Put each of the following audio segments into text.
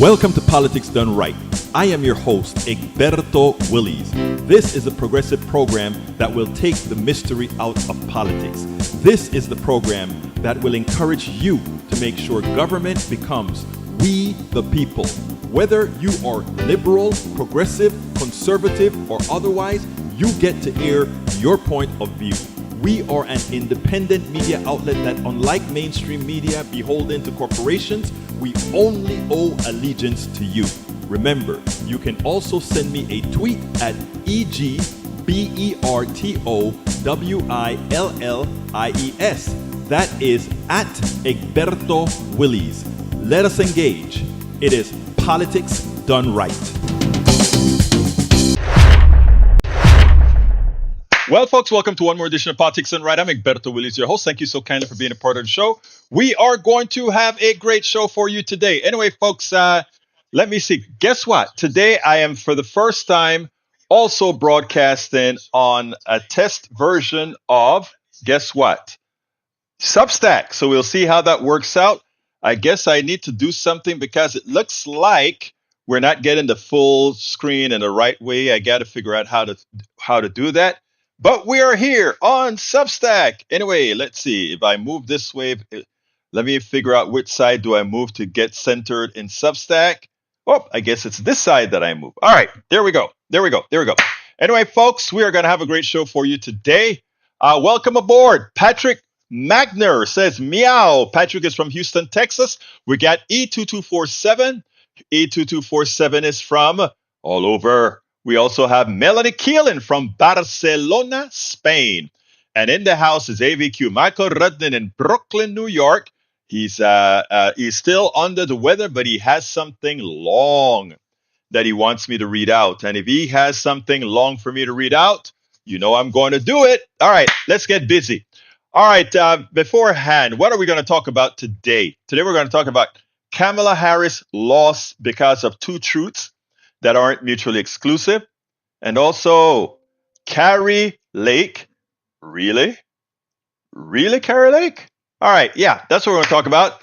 Welcome to Politics Done Right. I am your host, Egberto Willies. This is a progressive program that will take the mystery out of politics. This is the program that will encourage you to make sure government becomes we the people. Whether you are liberal, progressive, conservative, or otherwise, you get to air your point of view. We are an independent media outlet that, unlike mainstream media beholden to corporations, we only owe allegiance to you. Remember, you can also send me a tweet at EGBERTOWILLIES. That is at Egberto Willies. Let us engage. It is Politics Done Right. Well, folks, welcome to one more edition of Politics Done Right. I'm Egberto Willies, your host. Thank you so kindly for being a part of the show. We are going to have a great show for you today. Anyway, folks, let me see. Guess what? Today, I am, for the first time, also broadcasting on a test version of, guess what? Substack. So we'll see how that works out. I guess I need to do something because it looks like we're not getting the full screen in the right way. I got to figure out how to do that. But we are here on Substack. Anyway, let's see. If I move this way, let me figure out which side do I move to get centered in Substack. Oh, I guess it's this side that I move. All right, there we go. Anyway, folks, we are going to have a great show for you today. Welcome aboard. Patrick Magner says, meow. Patrick is from Houston, Texas. We got E2247. E2247 is from all over. We also have Melanie Keelan from Barcelona, Spain. And in the house is AVQ Michael Rudnin in Brooklyn, New York. He's still under the weather, but he has something long that he wants me to read out. And if he has something long for me to read out, you know I'm going to do it. All right, let's get busy. All right, beforehand, what are we going to talk about today? Today we're going to talk about Kamala Harris lost because of two truths that aren't mutually exclusive. And also, Kari Lake. Really? Really, Kari Lake? All right, yeah, that's what we're going to talk about.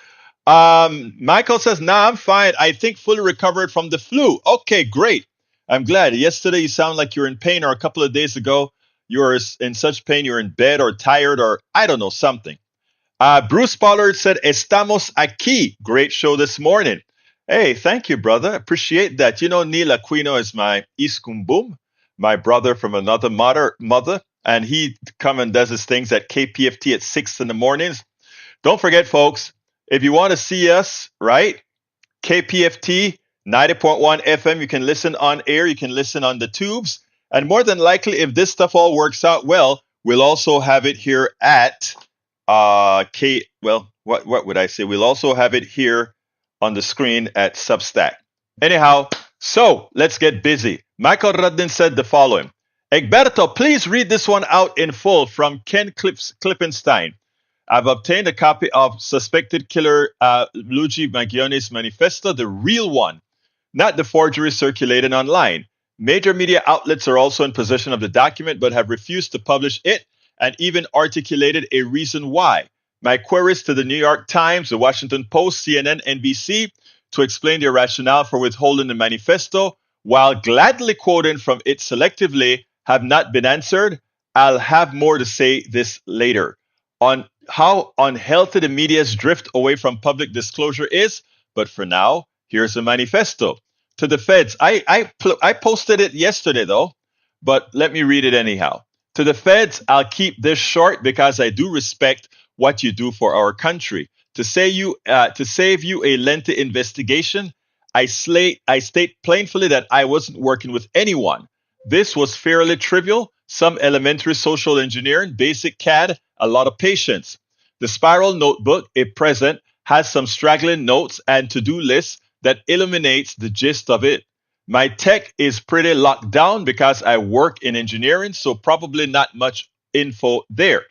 Michael says, nah, I'm fine. I think fully recovered from the flu. Okay, great. I'm glad. Yesterday, you sound like you're in pain, or a couple of days ago, you were in such pain, you're in bed or tired, or I don't know, something. Bruce Pollard said, estamos aquí. Great show this morning. Hey, thank you, brother. Appreciate that. You know, Neil Aquino is my iskumbum, my brother from another mother, and he come and does his things at KPFT at 6 in the mornings. Don't forget, folks, if you want to see us, right, KPFT 90.1 FM, you can listen on air, you can listen on the tubes, and more than likely, if this stuff all works out well, we'll also have it here at what would I say? We'll also have it here on the screen at Substack. Anyhow, so let's get busy. Michael Rudden said the following. Egberto, please read this one out in full from Ken Klippenstein. I've obtained a copy of suspected killer Luigi Maggione's manifesto, the real one, not the forgery circulated online. Major media outlets are also in possession of the document but have refused to publish it and even articulated a reason why. My queries to the New York Times, the Washington Post, CNN, NBC to explain their rationale for withholding the manifesto, while gladly quoting from it selectively, have not been answered. I'll have more to say this later. On how unhealthy the media's drift away from public disclosure is, but for now, here's the manifesto. To the feds, I posted it yesterday though, but let me read it anyhow. To the feds, I'll keep this short because I do respect what you do for our country. To save you a lengthy investigation, I state plainly that I wasn't working with anyone. This was fairly trivial, some elementary social engineering, basic CAD, a lot of patience. The spiral notebook, if present, has some straggling notes and to-do lists that illuminates the gist of it. My tech is pretty locked down because I work in engineering, so probably not much info there.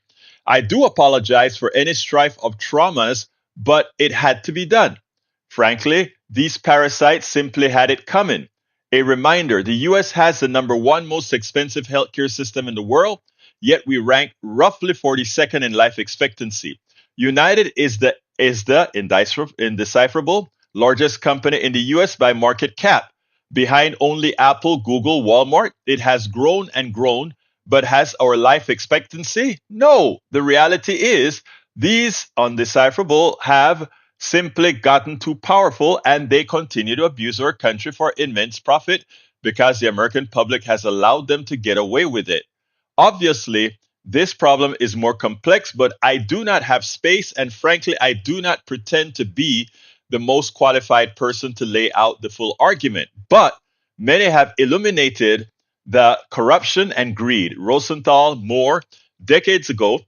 I do apologize for any strife of traumas, but it had to be done. Frankly, these parasites simply had it coming. A reminder, the US has the #1 most expensive healthcare system in the world, yet we rank roughly 42nd in life expectancy. United is the indecipherable, largest company in the US by market cap. Behind only Apple, Google, Walmart, it has grown and grown, but has our life expectancy? No. The reality is these undecipherable have simply gotten too powerful and they continue to abuse our country for immense profit because the American public has allowed them to get away with it. Obviously, this problem is more complex, but I do not have space, and frankly, I do not pretend to be the most qualified person to lay out the full argument. But many have illuminated the corruption and greed, Rosenthal, Moore, decades ago,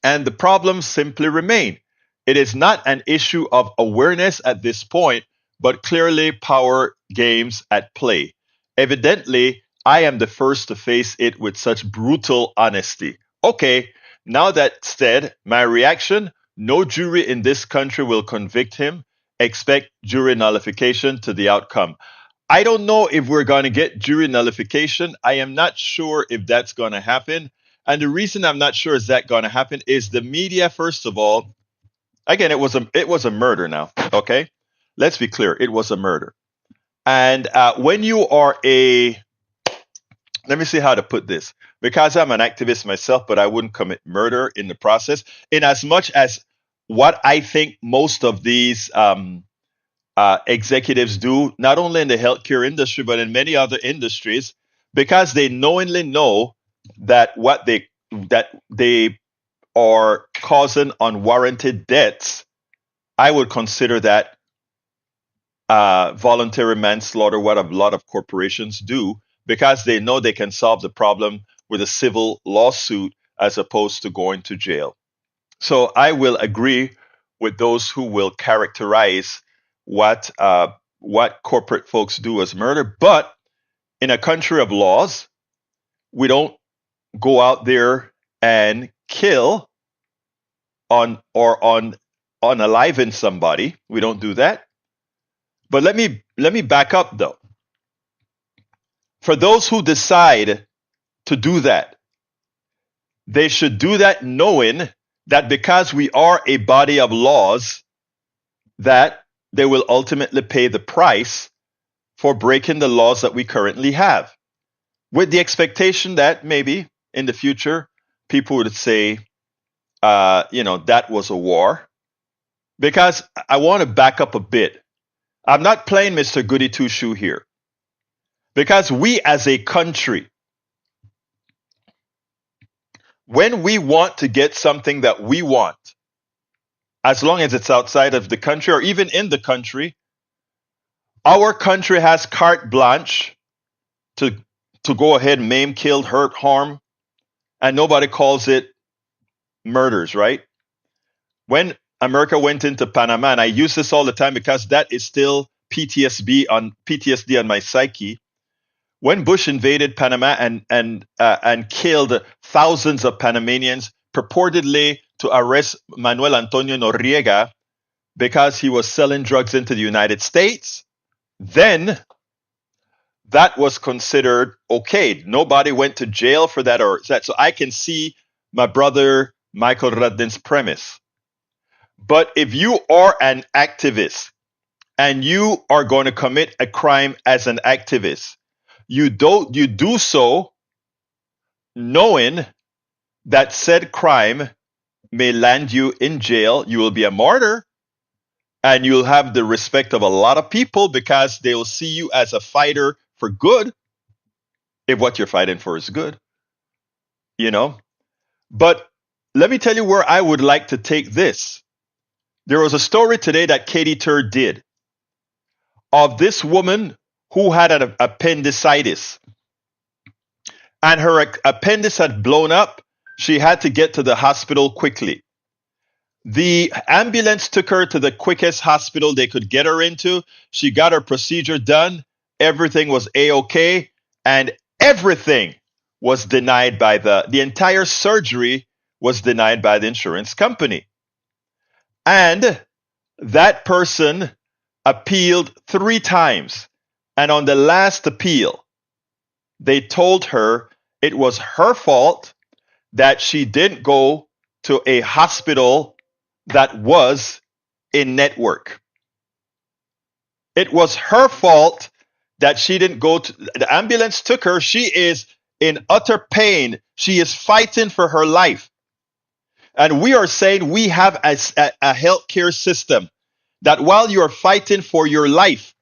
and the problems simply remain. It is not an issue of awareness at this point, but clearly power games at play. Evidently, I am the first to face it with such brutal honesty. Okay, now that said, my reaction: no jury in this country will convict him. Expect jury nullification to the outcome. I don't know if we're going to get jury nullification. I am not sure if that's going to happen. And the reason I'm not sure is that going to happen is the media, first of all, again, it was a murder now. Okay, let's be clear, it was a murder. And when you are let me see how to put this, because I'm an activist myself, but I wouldn't commit murder in the process. In as much as what I think most of these executives do, not only in the healthcare industry but in many other industries, because they knowingly know that they are causing unwarranted deaths. I would consider that voluntary manslaughter, what a lot of corporations do, because they know they can solve the problem with a civil lawsuit as opposed to going to jail. So I will agree with those who will characterize what corporate folks do as murder. But in a country of laws, we don't go out there and kill on unaliven somebody. We don't do that. But let me back up though. For those who decide to do that, they should do that knowing that because we are a body of laws, that they will ultimately pay the price for breaking the laws that we currently have, with the expectation that maybe in the future people would say, that was a war. Because I want to back up a bit. I'm not playing Mr. Goody Two Shoe here. Because we as a country, when we want to get something that we want, as long as it's outside of the country or even in the country, our country has carte blanche to go ahead, maim, kill, hurt, harm, and nobody calls it murders, right? When America went into Panama, and I use this all the time because that is still PTSD on my psyche. When Bush invaded Panama and killed thousands of Panamanians, purportedly to arrest Manuel Antonio Noriega because he was selling drugs into the United States, then that was considered okay. Nobody went to jail for that or that. So I can see my brother Michael Rudden's premise. But if you are an activist and you are going to commit a crime as an activist, you do so knowing that said crime may land you in jail. You will be a martyr, and you'll have the respect of a lot of people because they will see you as a fighter for good, if what you're fighting for is good, But let me tell you where I would like to take this. There was a story today that Katie Tur did of this woman who had an appendicitis, and her appendix had blown up. She had to get to the hospital quickly. The ambulance took her to the quickest hospital they could get her into. She got her procedure done. Everything was A-OK, and everything was denied by the entire surgery was denied by the insurance company. And that person appealed 3 times. And on the last appeal, they told her it was her fault that she didn't go to a hospital that was in network. It was her fault that she didn't go to the ambulance took her. She is in utter pain. She is fighting for her life. And we are saying we have a healthcare system that while you are fighting for your life,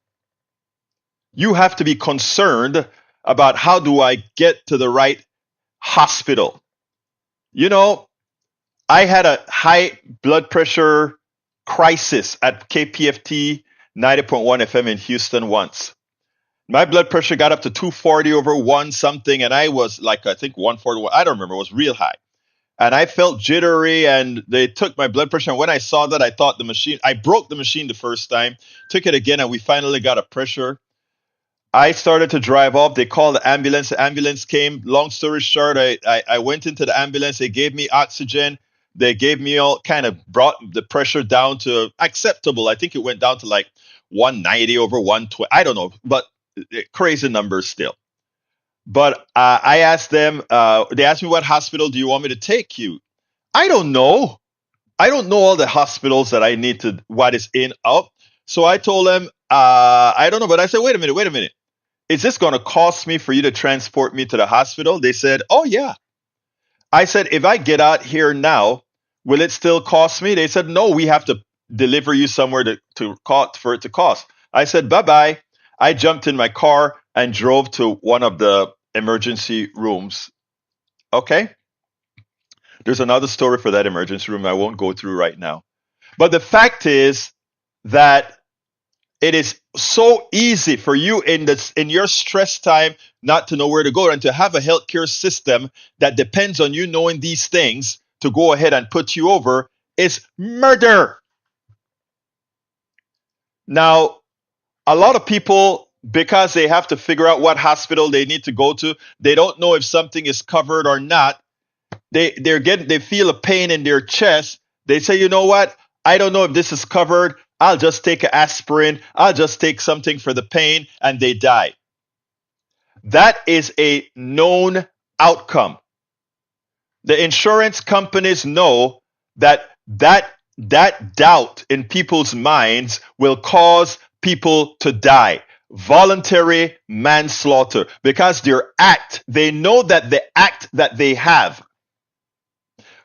you have to be concerned about how do I get to the right hospital. You know, I had a high blood pressure crisis at KPFT 90.1 FM in Houston once. My blood pressure got up to 240 over one something, and I was like, I think 141. I don't remember. It was real high. And I felt jittery, and they took my blood pressure. And when I saw that, I thought I broke the machine the first time, took it again, and we finally got a pressure. I started to drive off. They called the ambulance. The ambulance came. Long story short, I went into the ambulance. They gave me oxygen. They gave me all kind of brought the pressure down to acceptable. I think it went down to like 190 over 120. I don't know, but crazy numbers still. But I asked them, they asked me, what hospital do you want me to take you? I don't know. I don't know all the hospitals that I need to, what is in, out. So I told them, I don't know. But I said, wait a minute. Is this going to cost me for you to transport me to the hospital? They said, oh, yeah. I said, if I get out here now, will it still cost me? They said, no, we have to deliver you somewhere for it to cost. I said, bye-bye. I jumped in my car and drove to one of the emergency rooms. Okay? There's another story for that emergency room I won't go through right now. But the fact is that it is so easy for you in your stress time not to know where to go and to have a healthcare system that depends on you knowing these things to go ahead and put you over is murder. Now, a lot of people, because they have to figure out what hospital they need to go to, they don't know if something is covered or not. They feel a pain in their chest. They say, you know what? I don't know if this is covered. I'll just take an aspirin. I'll just take something for the pain, and they die. That is a known outcome. The insurance companies know that doubt in people's minds will cause people to die. Voluntary manslaughter, because they know that the act that they have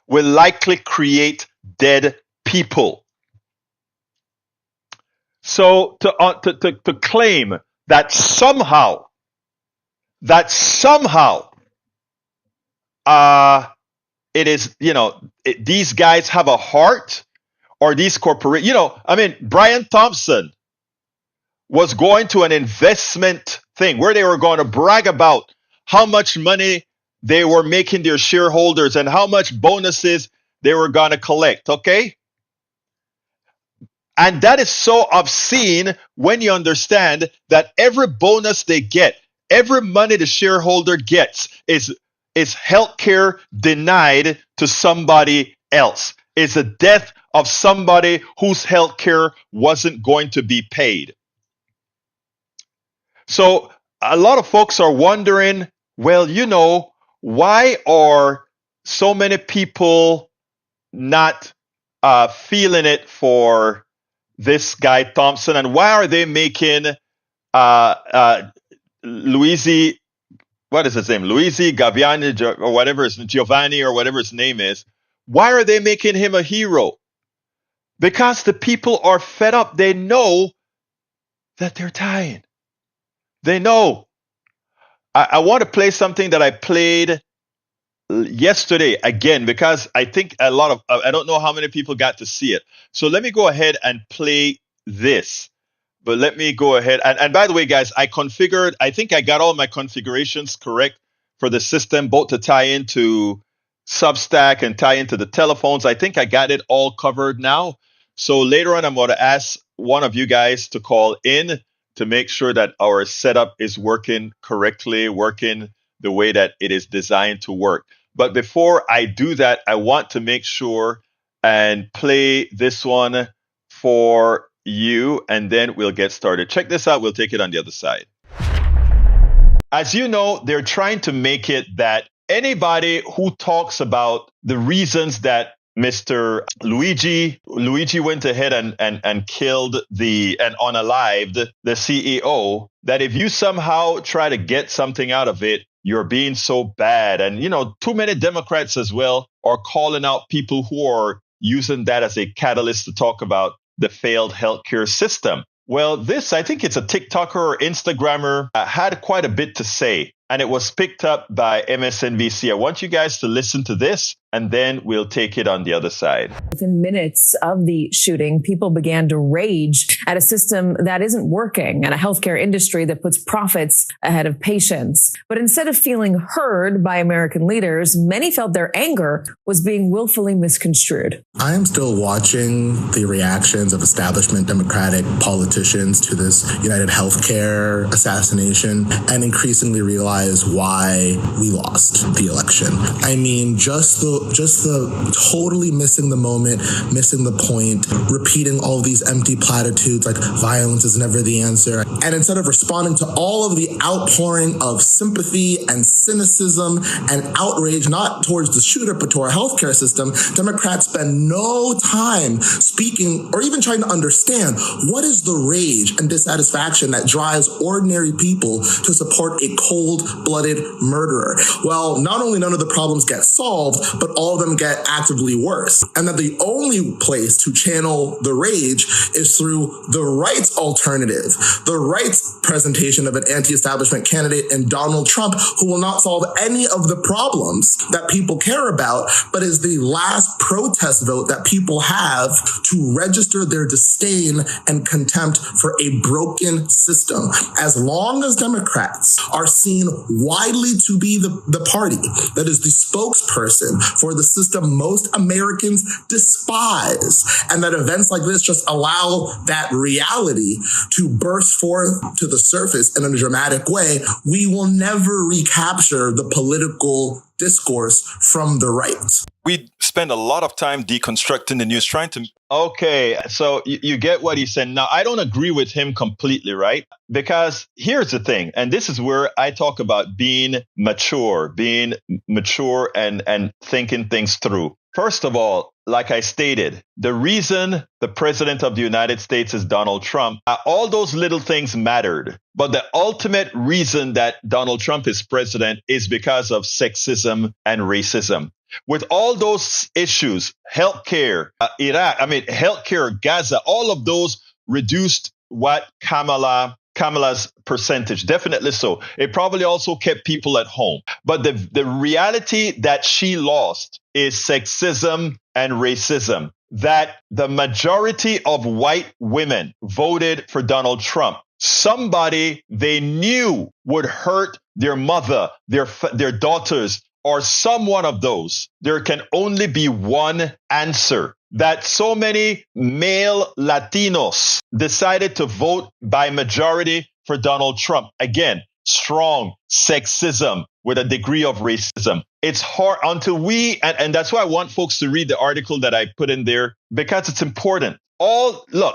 will likely create dead people. So to claim that somehow it is, these guys have a heart, or these corporate, Brian Thompson was going to an investment thing where they were going to brag about how much money they were making their shareholders and how much bonuses they were going to collect. Okay. And that is so obscene when you understand that every bonus they get, every money the shareholder gets is healthcare denied to somebody else. It's the death of somebody whose healthcare wasn't going to be paid. So a lot of folks are wondering, well, why are so many people not feeling it for this guy Thompson, and why are they making Luigi, what is his name? Luigi Gaviani or whatever Giovanni or whatever his name is. Why are they making him a hero? Because the people are fed up. They know that they're dying. They know. I want to play something that I played yesterday again, because I think I don't know how many people got to see it. So let me go ahead and play this. But let me go ahead. And by the way, guys, I think I got all my configurations correct for the system, both to tie into Substack and tie into the telephones. I think I got it all covered now. So later on, I'm going to ask one of you guys to call in to make sure that our setup is working correctly, working the way that it is designed to work. But before I do that, I want to make sure and play this one for you, and then we'll get started. Check this out. We'll take it on the other side. As you know, they're trying to make it that anybody who talks about the reasons that Mr. Luigi. Luigi went ahead and killed and unalived the CEO, that if you somehow try to get something out of it, you're being so bad. And, too many Democrats as well are calling out people who are using that as a catalyst to talk about the failed healthcare system. Well, I think it's a TikToker or Instagrammer, had quite a bit to say, and it was picked up by MSNBC. I want you guys to listen to this, and then we'll take it on the other side. Within minutes of the shooting, people began to rage at a system that isn't working and a healthcare industry that puts profits ahead of patients. But instead of feeling heard by American leaders, many felt their anger was being willfully misconstrued. I am still watching the reactions of establishment Democratic politicians to this United Healthcare assassination and increasingly realize why we lost the election. I mean, just the totally missing the moment, missing the point, repeating all these empty platitudes like violence is never the answer. And instead of responding to all of the outpouring of sympathy and cynicism and outrage, not towards the shooter, but to our healthcare system, Democrats spend no time speaking or even trying to understand what is the rage and dissatisfaction that drives ordinary people to support a cold-blooded murderer. Well, not only none of the problems get solved, but all of them get actively worse. And that the only place to channel the rage is through the right's alternative, the right's presentation of an anti-establishment candidate in Donald Trump, who will not solve any of the problems that people care about, but is the last protest vote that people have to register their disdain and contempt for a broken system. As long as Democrats are seen widely to be the party that is the spokesperson for the system most Americans despise, and that events like this just allow that reality to burst forth to the surface in a dramatic way, we will never recapture the political discourse from the right. We spend a lot of time deconstructing the news, trying to... Okay, so you get what he said. Now, I don't agree with him completely, right? Because here's the thing, and this is where I talk about being mature and thinking things through. First of all, like I stated, the reason the president of the United States is Donald Trump, all those little things mattered. But the ultimate reason that Donald Trump is president is because of sexism and racism. With all those issues, healthcare, healthcare, Gaza, all of those reduced what Kamala's percentage, definitely so. It probably also kept people at home. But the reality that she lost is sexism and racism, that the majority of white women voted for Donald Trump. Somebody they knew would hurt their mother, their daughters, or some one of those. There can only be one answer. That so many male Latinos decided to vote by majority for Donald Trump. Again, strong sexism with a degree of racism. It's hard until and that's why I want folks to read the article that I put in there, because it's important.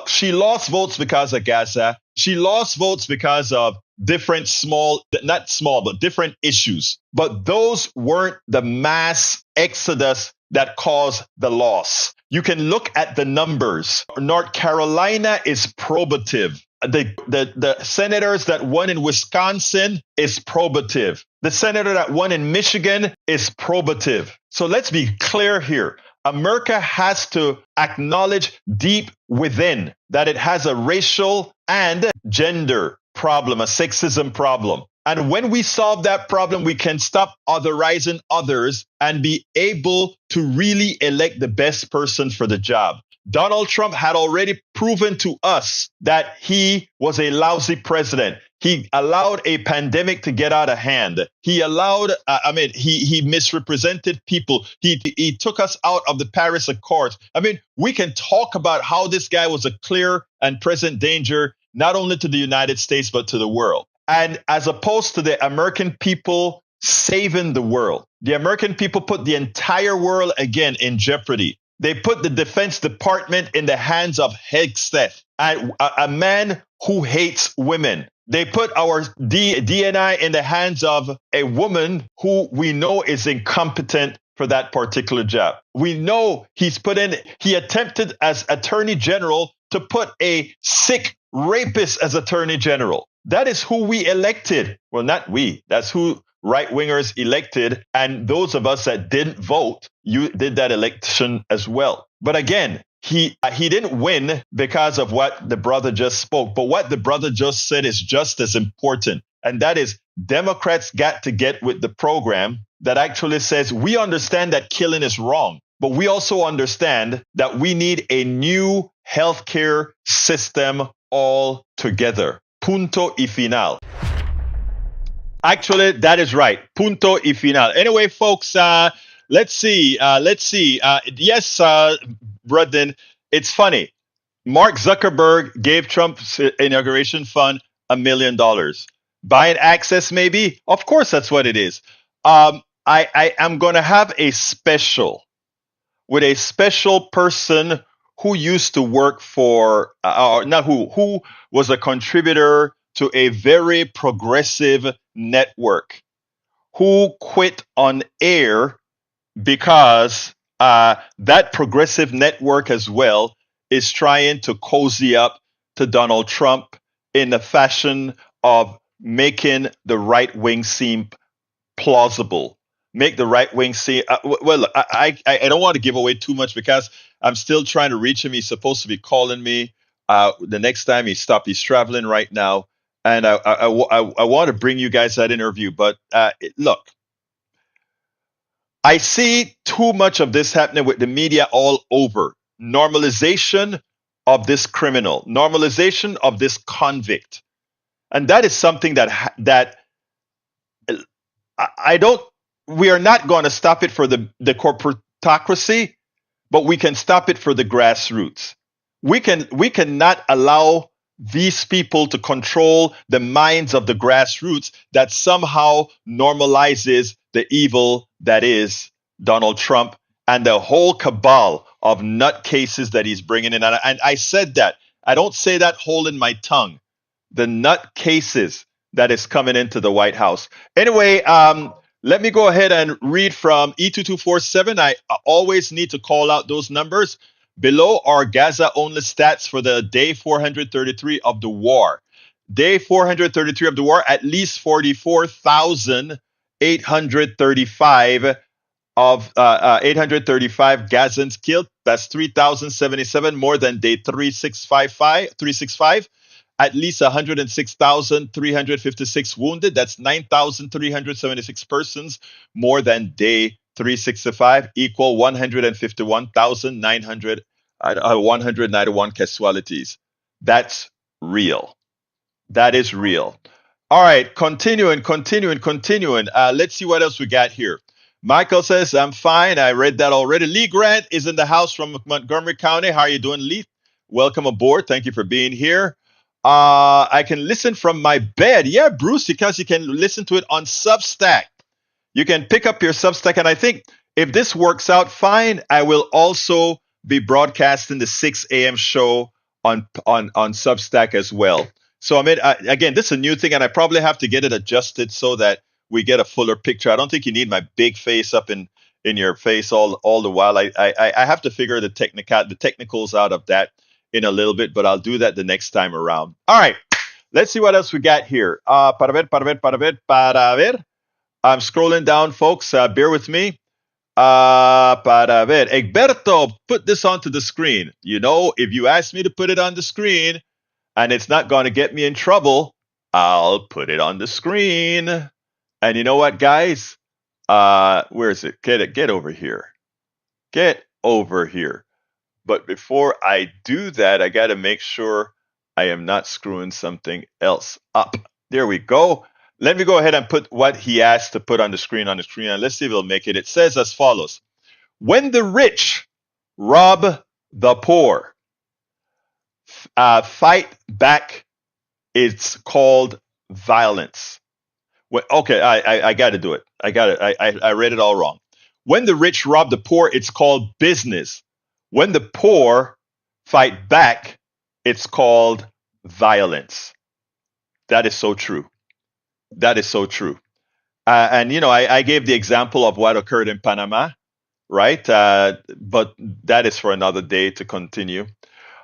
She lost votes because of Gaza. She lost votes because of different different issues. But those weren't the mass exodus that caused the loss. You can look at the numbers. North Carolina is probative. The senators that won in Wisconsin is probative. The senator that won in Michigan is probative. So let's be clear here. America has to acknowledge deep within that it has a racial and gender problem, a sexism problem. And when we solve that problem, we can stop otherizing others and be able to really elect the best person for the job. Donald Trump had already proven to us that he was a lousy president. He allowed a pandemic to get out of hand. He allowed, he misrepresented people. He took us out of the Paris Accords. We can talk about how this guy was a clear and present danger, not only to the United States, but to the world. And as opposed to the American people saving the world, the American people put the entire world again in jeopardy. They put the Defense Department in the hands of Hegseth, a man who hates women. They put our DNI in the hands of a woman who we know is incompetent for that particular job. We know he attempted as attorney general to put a sick rapist as attorney general. That is who we elected. Well, not we. That's who right wingers elected. And those of us that didn't vote, you did that election as well. But again, he didn't win because of what the brother just spoke. But what the brother just said is just as important. And that is Democrats got to get with the program that actually says we understand that killing is wrong, but we also understand that we need a new healthcare system altogether. Punto y final. Actually, that is right. Punto y final. Anyway, folks, let's see. Yes, Brudden, it's funny. Mark Zuckerberg gave Trump's inauguration fund $1 million. Buying access, maybe? Of course, that's what it is. I am going to have a special with a special person who used to work for, not who was a contributor to a very progressive network, who quit on air because that progressive network as well is trying to cozy up to Donald Trump in the fashion of making the right wing seem plausible. Make the right wing seem well. I don't want to give away too much because I'm still trying to reach him. He's supposed to be calling me the next time he stopped. He's traveling right now, and I want to bring you guys that interview. But look, I see too much of this happening with the media all over. Normalization of this criminal, normalization of this convict, and that is something that I don't. We are not going to stop it for the corporatocracy, but we can stop it for the grassroots. We cannot allow these people to control the minds of the grassroots that somehow normalizes the evil that is Donald Trump and the whole cabal of nutcases that he's bringing in. And I said that. I don't say that holding my tongue. The nutcases that is coming into the White House. Anyway, let me go ahead and read from E2247. I always need to call out those numbers. Below are Gaza-only stats for the day 433 of the war. Day 433 of the war, at least 44,835 of 835 Gazans killed. That's 3,077 more than day 365. At least 106,356 wounded. That's 9,376 persons more than day 365, equal 151,191 casualties. That's real. That is real. All right, continuing. Let's see what else we got here. Michael says, I'm fine. I read that already. Lee Grant is in the house from Montgomery County. How are you doing, Lee? Welcome aboard. Thank you for being here. I can listen from my bed. Yeah, Bruce, because you can listen to it on Substack. You can pick up your Substack. And I think if this works out fine, I will also be broadcasting the 6 a.m. show on Substack as well. So, I mean, again, this is a new thing, and I probably have to get it adjusted so that we get a fuller picture. I don't think you need my big face up in your face all the while. I have to figure the technicals out of that in a little bit, but I'll do that the next time around. All right, let's see what else we got here. Para ver. I'm scrolling down, folks. Bear with me. Para ver. Egberto, put this onto the screen. You know, if you ask me to put it on the screen and it's not going to get me in trouble, I'll put it on the screen. And you know what, guys? Where is it? Get over here. Get over here. But before I do that, I got to make sure I am not screwing something else up. There we go. Let me go ahead and put what he asked to put on the screen, and let's see if it'll make it. It says as follows. When the rich rob the poor, fight back, it's called violence. Okay, I got to do it. I read it all wrong. When the rich rob the poor, it's called business. When the poor fight back, it's called violence. That is so true. That is so true. And, you know, I gave the example of what occurred in Panama. right? But that is for another day to continue.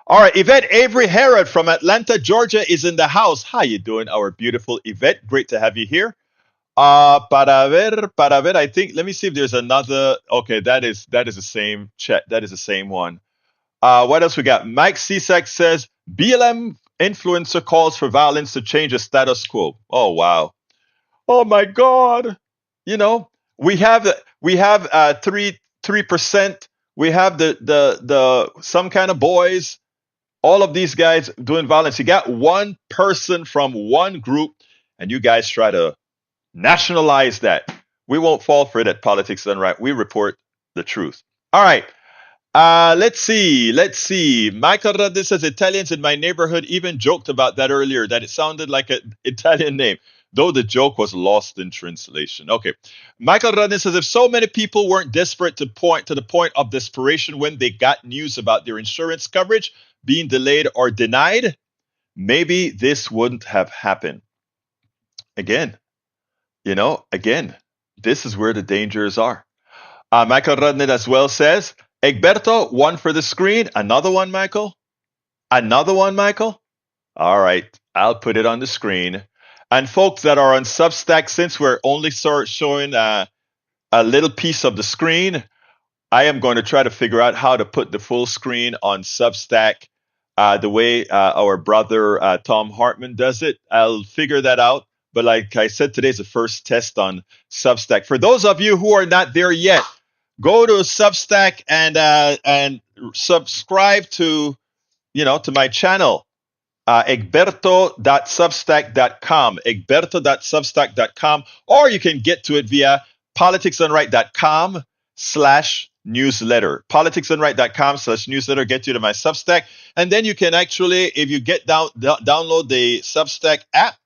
All right, Yvette Avery Herod from Atlanta, Georgia is in the house. How you doing, our beautiful Yvette? Great to have you here. Para ver, I think, let me see if there's another. Okay, that is the same chat. That is the same one. What else we got? Mike Cisak says BLM influencer calls for violence to change the status quo. Oh wow. Oh my God. You know, we have 3%. We have the some kind of boys. All of these guys doing violence. You got one person from one group, and you guys try to nationalize that. We won't fall for it at Politics Done Right. We report the truth. All right. Let's see. Let's see. Michael Radis says Italians in my neighborhood even joked about that earlier, that it sounded like an Italian name, though the joke was lost in translation. Okay. Michael Radis says if so many people weren't desperate to the point of desperation when they got news about their insurance coverage being delayed or denied, maybe this wouldn't have happened. Again, this is where the dangers are. Michael Rudnett as well says, Egberto, one for the screen. Another one, Michael? Another one, Michael? All right, I'll put it on the screen. And folks that are on Substack, since we're only showing a little piece of the screen, I am going to try to figure out how to put the full screen on Substack the way our brother Tom Hartman does it. I'll figure that out. But like I said, today's the first test on Substack. For those of you who are not there yet, go to Substack and subscribe to my channel, egberto.substack.com, egberto.substack.com, or you can get to it via politicsdoneright.com/newsletter. politicsdoneright.com/newsletter get you to my Substack, and then you can actually, if you get download the Substack app,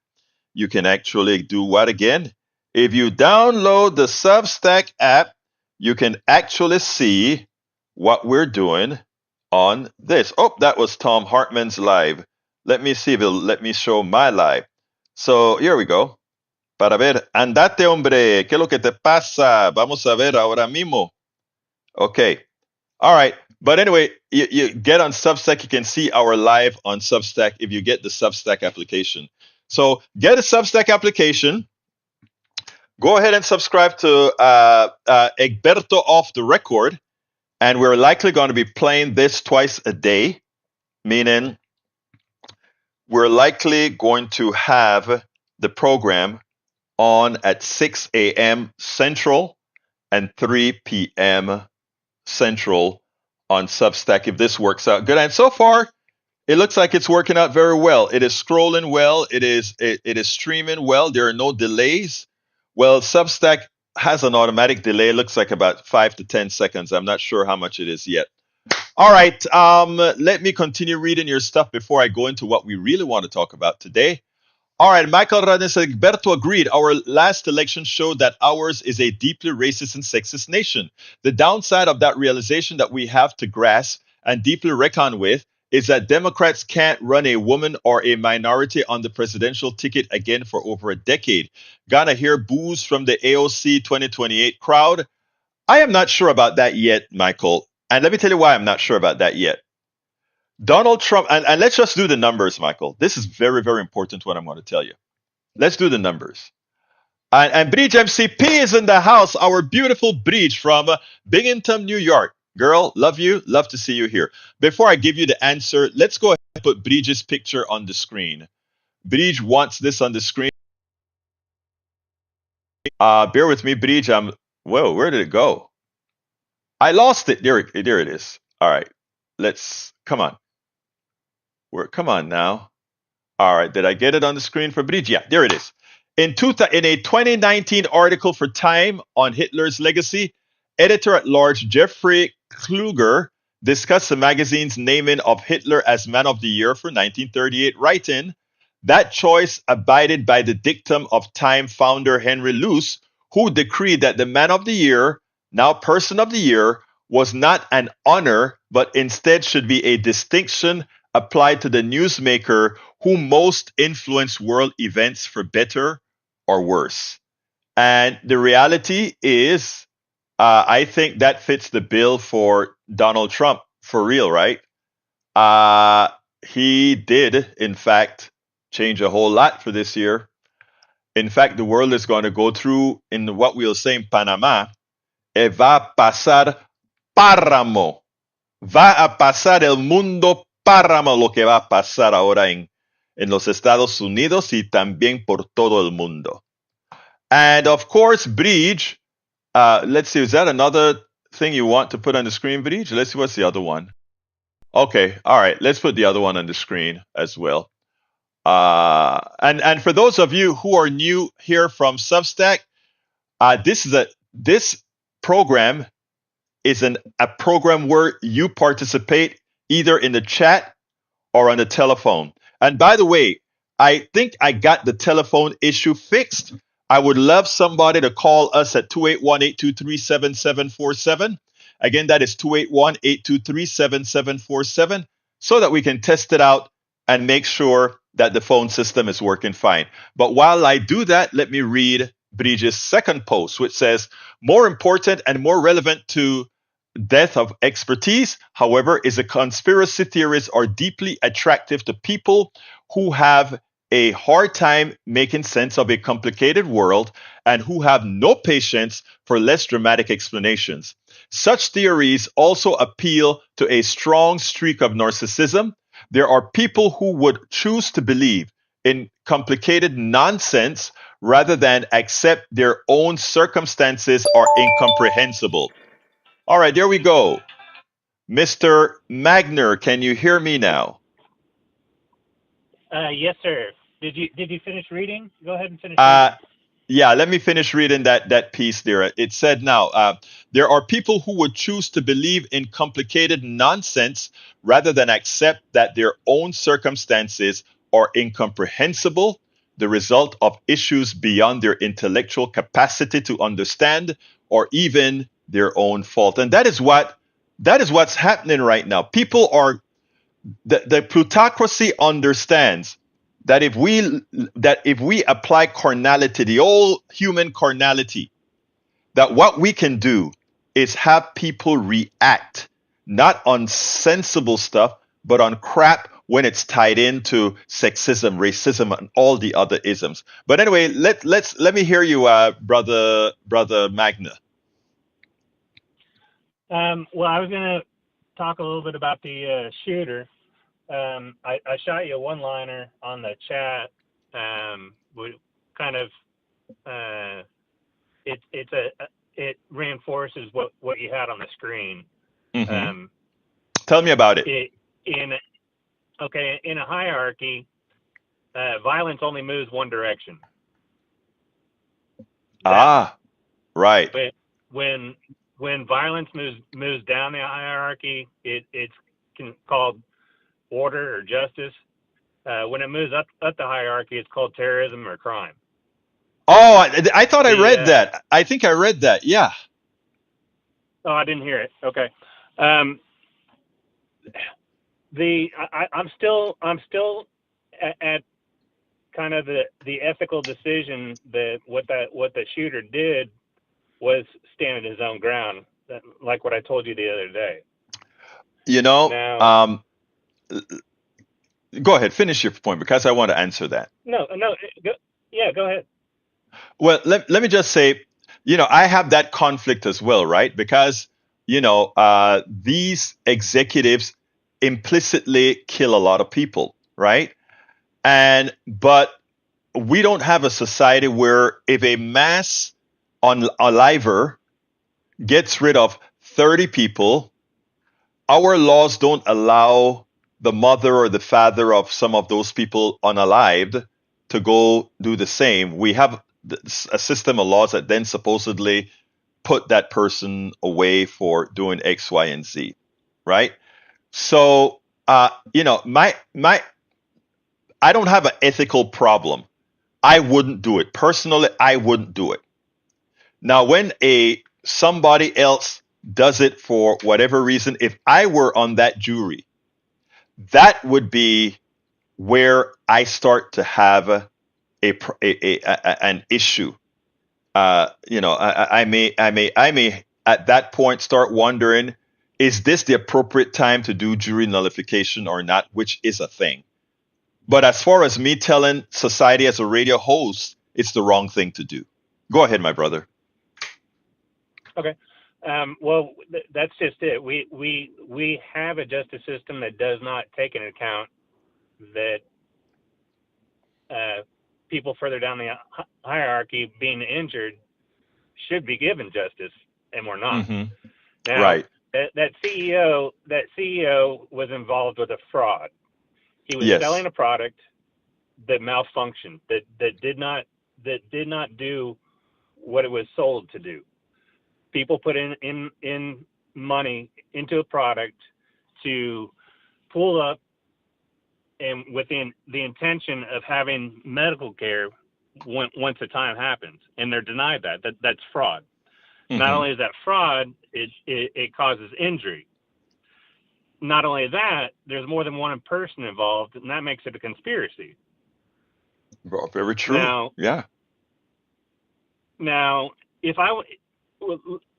you can actually do what again? If you download the Substack app, you can actually see what we're doing on this. Oh, that was Tom Hartman's live. Let me see if it'll let me show my live. So here we go. Para ver, andate hombre, ¿qué es lo que te pasa? Vamos a ver ahora mismo. Okay. All right. But anyway, you get on Substack, you can see our live on Substack if you get the Substack application. So get a Substack application. Go ahead and subscribe to Egberto Off the Record. And we're likely going to be playing this twice a day, meaning we're likely going to have the program on at 6 a.m. Central and 3 p.m. Central on Substack if this works out good. And so far, it looks like it's working out very well. It is scrolling well. It is streaming well. There are no delays. Well, Substack has an automatic delay. It looks like about 5 to 10 seconds. I'm not sure how much it is yet. All right. Let me continue reading your stuff before I go into what we really want to talk about today. All right. Michael Radnes Egberto agreed. Our last election showed that ours is a deeply racist and sexist nation. The downside of that realization that we have to grasp and deeply reckon with is that Democrats can't run a woman or a minority on the presidential ticket again for over a decade. Gonna hear boos from the AOC 2028 crowd. I am not sure about that yet, Michael. And let me tell you why I'm not sure about that yet. Donald Trump, and let's just do the numbers, Michael. This is very, very important what I'm going to tell you. Let's do the numbers. And Bridge MCP is in the house, our beautiful Bridge from Binghamton, New York. Girl, love you. Love to see you here. Before I give you the answer, let's go ahead and put Bridge's picture on the screen. Bridge wants this on the screen. Bear with me, Bridge. Whoa, where did it go? I lost it. There it is. All right. Come on. Come on now. All right. Did I get it on the screen for Bridge? Yeah, there it is. In a 2019 article for Time on Hitler's legacy, editor-at-large Jeffrey Kluger discussed the magazine's naming of Hitler as Man of the Year for 1938, writing, that choice abided by the dictum of Time founder Henry Luce, who decreed that the Man of the Year, now Person of the Year, was not an honor, but instead should be a distinction applied to the newsmaker who most influenced world events for better or worse. And the reality is, I think that fits the bill for Donald Trump for real, right? He did, in fact, change a whole lot for this year. In fact, the world is going to go through, in what we'll say in Panama, va a pasar páramo. Va a pasar el mundo páramo lo que va a pasar ahora en los Estados Unidos y también por todo el mundo. And of course, Bridge, let's see, is that another thing you want to put on the screen, Bridge? Let's see, what's the other one? Okay, all right, let's put the other one on the screen as well. And for those of you who are new here from Substack, this program is a program where you participate either in the chat or on the telephone. And by the way, I think I got the telephone issue fixed. I would love somebody to call us at 281-823-7747. Again, that is 281-823-7747, so that we can test it out and make sure that the phone system is working fine. But while I do that, let me read Bridges' second post, which says, more important and more relevant to death of expertise, however, is that conspiracy theories are deeply attractive to people who have a hard time making sense of a complicated world and who have no patience for less dramatic explanations. Such theories also appeal to a strong streak of narcissism. There are people who would choose to believe in complicated nonsense rather than accept their own circumstances are incomprehensible. All right, there we go. Mr. Magner, can you hear me now? Yes, sir. Did you finish reading? Go ahead and finish reading. Yeah, let me finish reading that piece there. It said now, there are people who would choose to believe in complicated nonsense rather than accept that their own circumstances are incomprehensible, the result of issues beyond their intellectual capacity to understand, or even their own fault. And that is what's happening right now. People are the plutocracy understands that if we apply carnality, the old human carnality, that what we can do is have people react not on sensible stuff, but on crap when it's tied into sexism, racism, and all the other isms. But anyway, let me hear you, brother Magna. Well, I was going to talk a little bit about the shooter. I shot you a one-liner on the chat. Kind of, it reinforces what you had on the screen. Mm-hmm. Tell me about it. In a hierarchy, violence only moves one direction. Right. But when violence moves down the hierarchy, it's called order or justice. When it moves up the hierarchy, it's called terrorism or crime. Oh, I thought I read that. I think I read that. Yeah. Oh, I didn't hear it. Okay. I'm still at kind of the ethical decision that what the shooter did was stand his own ground, like what I told you the other day. Now, go ahead, finish your point because I want to answer that. No, go ahead. Well, let me just say, I have that conflict as well, right? Because, these executives implicitly kill a lot of people, right? But we don't have a society where if a mass unaliver gets rid of 30 people, our laws don't allow the mother or the father of some of those people unalived to go do the same. We have a system of laws that then supposedly put that person away for doing X, Y, and Z, right? So, I don't have an ethical problem. I wouldn't do it. Personally, I wouldn't do it. Now, when somebody else does it for whatever reason, if I were on that jury, that would be where I start to have an issue. I may at that point start wondering, is this the appropriate time to do jury nullification or not, which is a thing. But as far as me telling society as a radio host, it's the wrong thing to do. Go ahead, my brother. Okay. Well, that's just it. We have a justice system that does not take into account that people further down the hierarchy being injured should be given justice, and we're not. Mm-hmm. Now, Right. that CEO was involved with a fraud. He was Yes. selling a product that malfunctioned, that did not do what it was sold to do. People put in money into a product to pull up and within the intention of having medical care once the time happens, and they're denied that. That's fraud. Mm-hmm. Not only is that fraud, it causes injury. Not only that, there's more than one person involved, and that makes it a conspiracy. Very true. Now,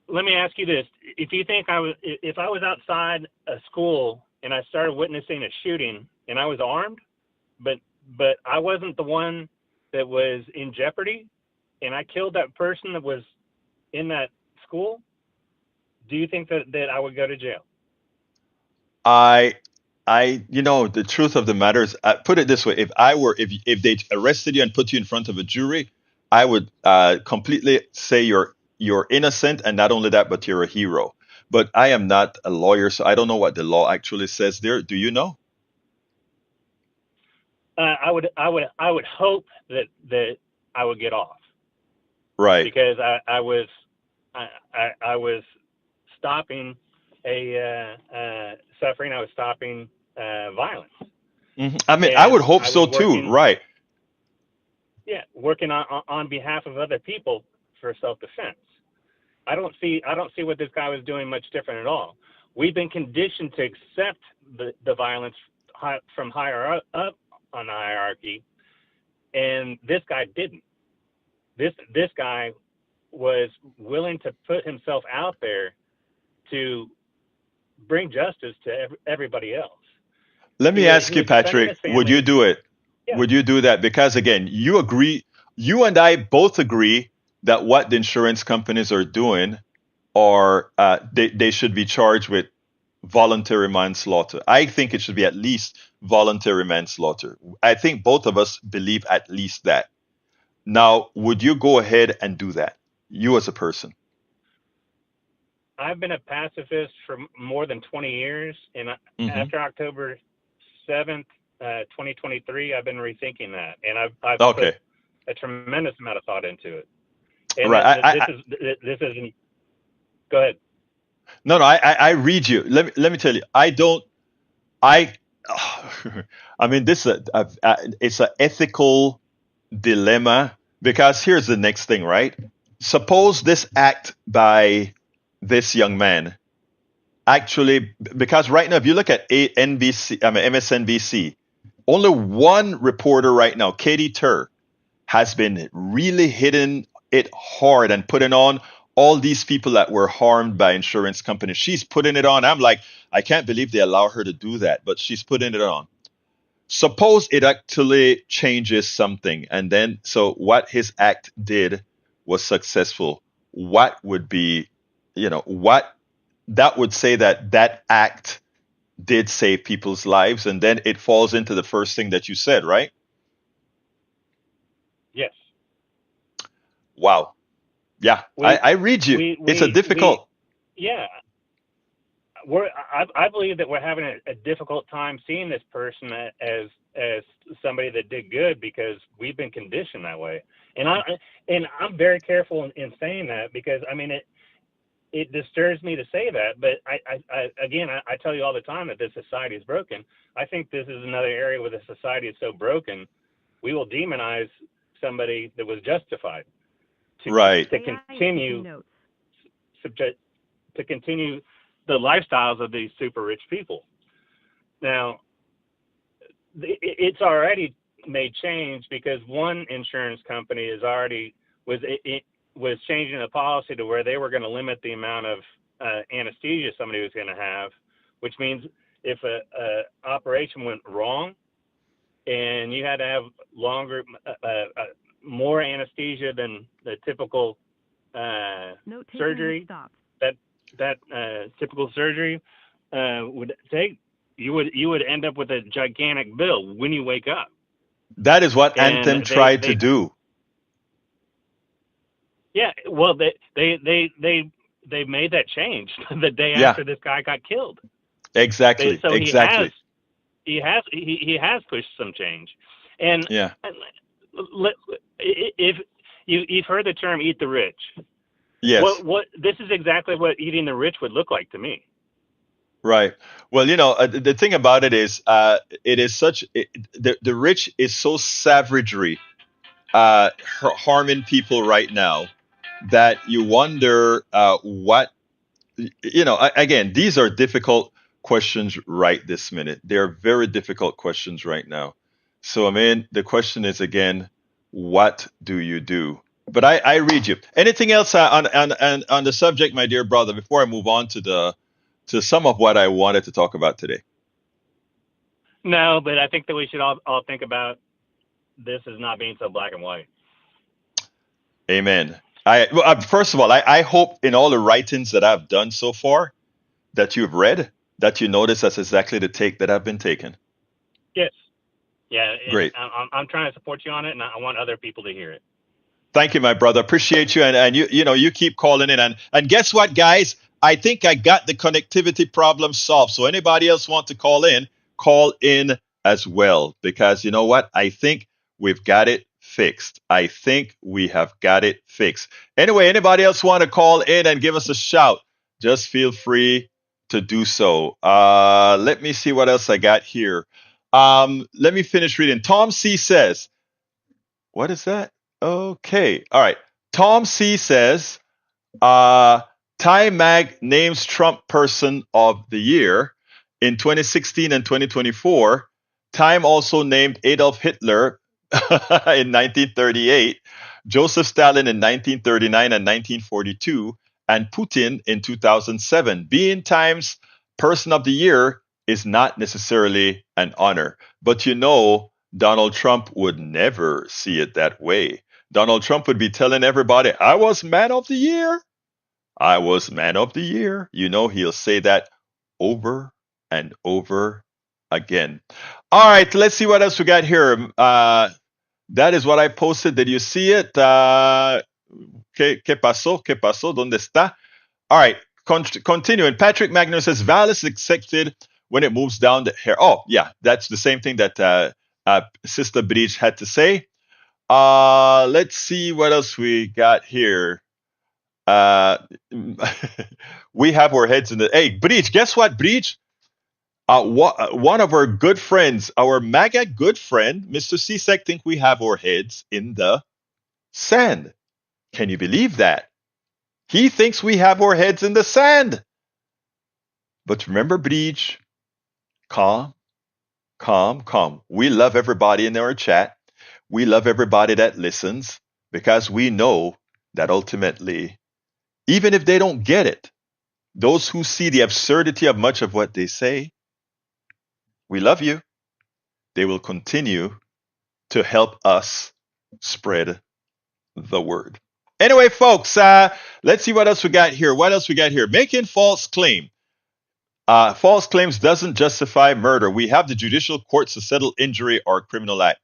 let me ask you this: if you think if I was outside a school and I started witnessing a shooting and I was armed, but I wasn't the one that was in jeopardy, and I killed that person that was in that school, do you think that I would go to jail? The truth of the matter is, put it this way: if they arrested you and put you in front of a jury, I would completely say you're innocent, and not only that, but you're a hero. But I am not a lawyer, so I don't know what the law actually says there. Do you know? I would hope that I would get off, Right? because I was stopping a suffering. I was stopping violence. Mm-hmm. I mean, I would hope so too. Right? Yeah, working on behalf of other people for self-defense. I don't see what this guy was doing much different at all. We've been conditioned to accept the violence from higher up on the hierarchy, and this guy didn't. This guy was willing to put himself out there to bring justice to everybody else. Let me ask you, Patrick, would you do it? Yeah. Would you do that? Because again, you and I both agree that what the insurance companies are doing are they should be charged with voluntary manslaughter. I think it should be at least voluntary manslaughter. I think both of us believe at least that. Now, would you go ahead and do that? You as a person. I've been a pacifist for more than 20 years, and after October 7th, 2023, I've been rethinking that, and I've put a tremendous amount of thought into it. And right. This isn't. Go ahead. No, I read you. Let me tell you. I mean, this it's an ethical dilemma, because here's the next thing, right? Suppose this act by this young man actually, because right now, if you look at MSNBC, only one reporter right now, Katie Tur, has been really hitting it hard and putting on all these people that were harmed by insurance companies. She's putting it on. I'm like, I can't believe they allow her to do that, but she's putting it on. Suppose it actually changes something, and then so what his act did was successful. What would be, what that would say that act did save people's lives, and then it falls into the first thing that you said, right? Yes. Wow. Yeah, I read you. It's a difficult. Yeah. I believe that we're having a difficult time seeing this person as somebody that did good, because we've been conditioned that way. And I'm very careful in saying that, because I mean it disturbs me to say that, but I tell you all the time that this society is broken. I think this is another area where the society is so broken, we will demonize somebody that was justified to continue the lifestyles of these super rich people. Now, it's already made change, because one insurance company was was changing the policy to where they were going to limit the amount of anesthesia somebody was going to have, which means if a operation went wrong and you had to have longer, more anesthesia than the typical surgery, that typical surgery would take, you would end up with a gigantic bill when you wake up. That is what And Anthem tried to do. Yeah, well, they made that change the day Yeah. after this guy got killed. Exactly. So exactly. he has pushed some change, and Yeah. if you've heard the term "eat the rich," Yes. what this is exactly what eating the rich would look like to me. Right. Well, the thing about it is, it is the rich is so savagery, harming people right now that you wonder what, again, these are difficult questions right this minute. They're very difficult questions right now. So, I mean, the question is again, what do you do? But I read you. Anything else on the subject, my dear brother, before I move on to some of what I wanted to talk about today? No, but I think that we should all think about this as not being so black and white. Amen. First of all, I hope in all the writings that I've done so far that you've read, that you notice that's exactly the take that I've been taking. Yes. Yeah. Great. I'm trying to support you on it, and I want other people to hear it. Thank you, my brother. Appreciate you, and you keep calling in, and guess what, guys? I think I got the connectivity problem solved. So anybody else want to call in as well, because you know what? I think we've got it fixed. I think we have got it fixed. Anyway, anybody else want to call in and give us a shout? Just feel free to do so. Let me see what else I got here. Let me finish reading. Tom C says, what is that? Okay. All right. Tom C says, Time Mag names Trump Person of the Year in 2016 and 2024. Time also named Adolf Hitler in 1938, Joseph Stalin in 1939 and 1942, and Putin in 2007. Being Time's Person of the Year is not necessarily an honor, but Donald Trump would never see it that way. Donald Trump would be telling everybody, I was Man of the Year. I was Man of the Year. He'll say that over and over again. All right, let's see what else we got here. That is what I posted. Did you see it? ¿Qué pasó? ¿Qué pasó? ¿Dónde está? All right, continuing. Patrick Magnus says, Val is accepted when it moves down the hair. Oh, yeah, that's the same thing that Sister Bridge had to say. Let's see what else we got here. We have our heads in the. Hey, Bridge, guess what, Bridge? One of our good friends, our MAGA good friend, Mr. Cesek, think we have our heads in the sand. Can you believe that? He thinks we have our heads in the sand. But remember, Bridge, calm. We love everybody in our chat. We love everybody that listens, because we know that ultimately, even if they don't get it, those who see the absurdity of much of what they say, we love you. They will continue to help us spread the word. Anyway, folks, let's see what else we got here. Making false claim. False claims doesn't justify murder. We have the judicial courts to settle injury or criminal act.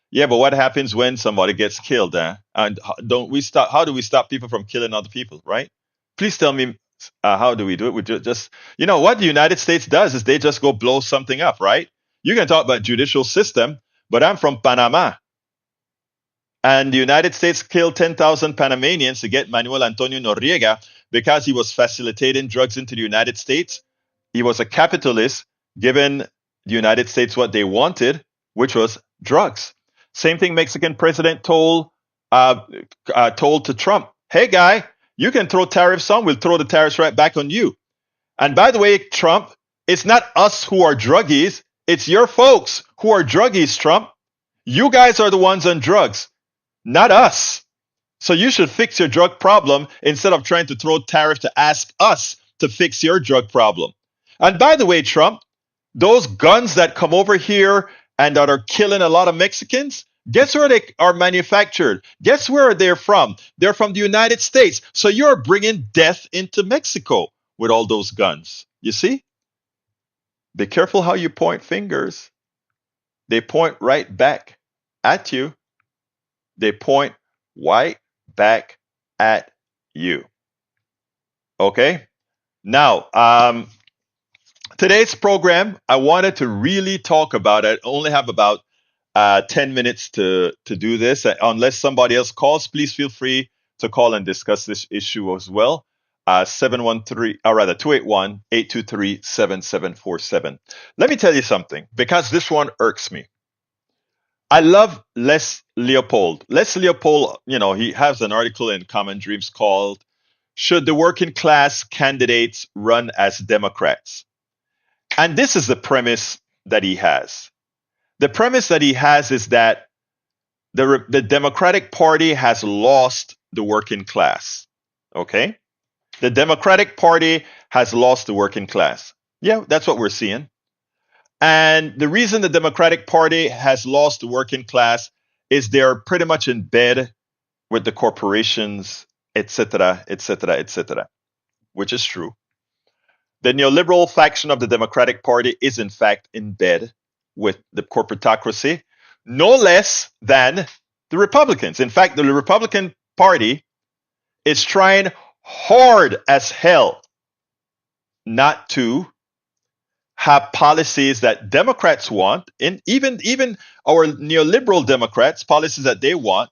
Yeah, but what happens when somebody gets killed? And how do we stop people from killing other people, right? Please tell me, how do we do it? We just, what the United States does is they just go blow something up, right? You can talk about judicial system, but I'm from Panama. And the United States killed 10,000 Panamanians to get Manuel Antonio Noriega because he was facilitating drugs into the United States. He was a capitalist, giving the United States what they wanted, which was drugs. Same thing Mexican president told to Trump. Hey, guy, you can throw tariffs on. We'll throw the tariffs right back on you. And by the way, Trump, it's not us who are druggies. It's your folks who are druggies, Trump. You guys are the ones on drugs, not us. So you should fix your drug problem instead of trying to throw tariff to ask us to fix your drug problem. And by the way, Trump, those guns that come over here and that are killing a lot of Mexicans, guess where they are manufactured? Guess where they're from? They're from the United States. So you're bringing death into Mexico with all those guns. You see? Be careful how you point fingers. They point right back at you. They point right back at you. Okay? Now, today's program, I wanted to really talk about it. I only have about 10 minutes to do this. Unless somebody else calls, please feel free to call and discuss this issue as well. 281-823-7747. Let me tell you something, because this one irks me. I love Les Leopold. Les Leopold, he has an article in Common Dreams called "Should the Working Class Candidates Run as Democrats?" And this is the premise that he has. The premise that he has is that the Democratic Party has lost the working class. Okay? The Democratic Party has lost the working class. Yeah, that's what we're seeing. And the reason the Democratic Party has lost the working class is they're pretty much in bed with the corporations, etc., etc., etc., which is true. The neoliberal faction of the Democratic Party is, in fact, in bed with the corporatocracy, no less than the Republicans. In fact, the Republican Party is trying hard as hell not to have policies that Democrats want, and even our neoliberal Democrats, policies that they want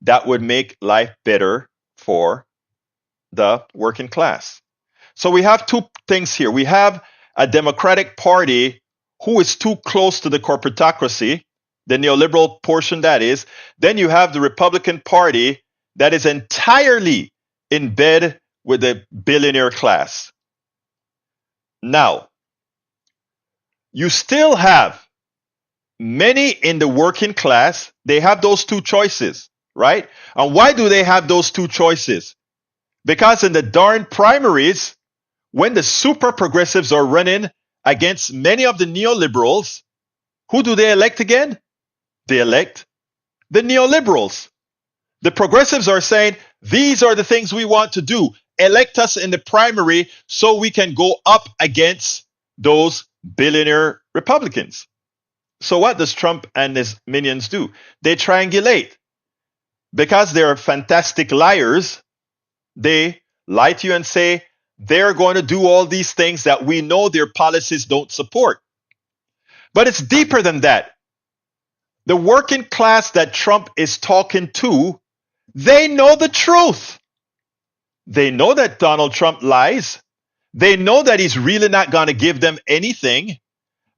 that would make life better for the working class. So we have two things here. We have a Democratic Party who is too close to the corporatocracy, the neoliberal portion that is. Then you have the Republican Party that is entirely in bed with the billionaire class. Now, you still have many in the working class. They have those two choices, right? And why do they have those two choices? Because in the darn primaries, when the super progressives are running against many of the neoliberals, who do they elect again? They elect the neoliberals. The progressives are saying, these are the things we want to do. Elect us in the primary so we can go up against those billionaire Republicans. So what does Trump and his minions do? They triangulate. Because they're fantastic liars, they lie to you and say they're going to do all these things that we know their policies don't support. But it's deeper than that. The working class that Trump is talking to, they know the truth. They know that Donald Trump lies. They know that he's really not going to give them anything.